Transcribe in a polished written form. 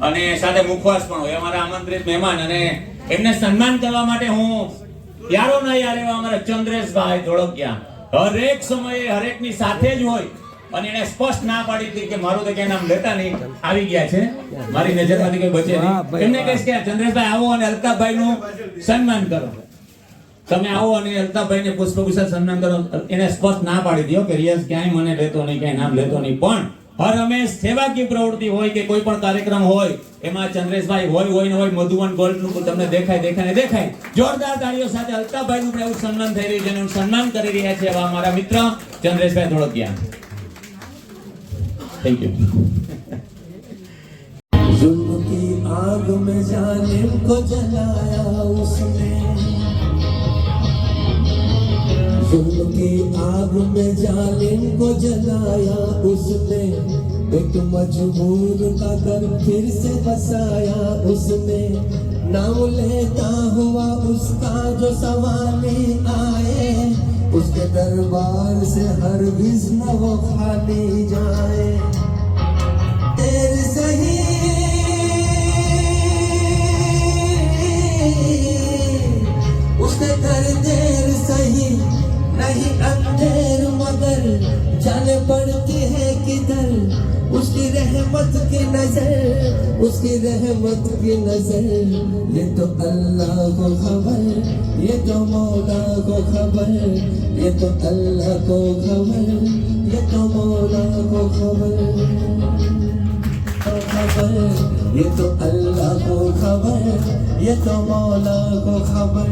અને સાથે મુખવાસ પણ હોય. અમારા આમંત્રિત મહેમાન અને એમને સન્માન કરવા માટે હું યારો ના યાર એવા અમારા ચંદ્રેશભાઈ ધોળકિયા હરેક સમયે હરેકની સાથે જ હોય અને એને સ્પષ્ટ ના પાડી હતી કે મારું તો ક્યાં નામ લેતા નહીં. આવી ગયા છે, મારી નજરમાંથી કોઈ બચે નહીં. એમને કહીશ કે ચંદ્રેશભાઈ આવો અને અલ્તાફભાઈ નું સન્માન કરો. તમે આવો અને અલ્તાફભાઈ ને પુષ્પગુચ્છ સન્માન કરો. એને સ્પષ્ટ ના પાડી દો કે રિયાઝ ક્યાંય મને લેતો નહીં, ક્યાંય નામ લેતો નહીં. પણ હર હંમેશ સેવાકીય પ્રવૃત્તિ હોય કે કોઈ પણ કાર્યક્રમ હોય એમાં ચંદ્રેશભાઈ હોય ને હોય. મધુવન ગોલ્ડ નું તમને દેખાય. જોરદાર તાળીઓ સાથે અલ્તાફભાઈ નું એવું સન્માન થઈ રહ્યું છે અને સન્માન કરી રહ્યા છે એવા અમારા મિત્ર ચંદ્રેશભાઈ ધોળકિયા. Thank you. जुल्म की आग में जालिम को जलाया उसने, जुल्म की आग में जालिम को जलाया उसने, एक मजबूर का घर फिर से बसाया उसने, नाम लेता हुआ उसका जो सवाली आए, उसके दरबार से हरगिज़ न वो खाली जाए. तेरे सही उसके घर देर सही नहीं अंधेर, मगर जाने पड़ती है किधर उसकी रहमत की नजर, उसकी रहमत की नजर. ये तो अल्लाह को खबर, ये तो मौला को खबर, ये तो अल्लाह को खबर, ये तो मौला को खबर. ये तो अल्लाह को खबर, ये तो मौला को खबर.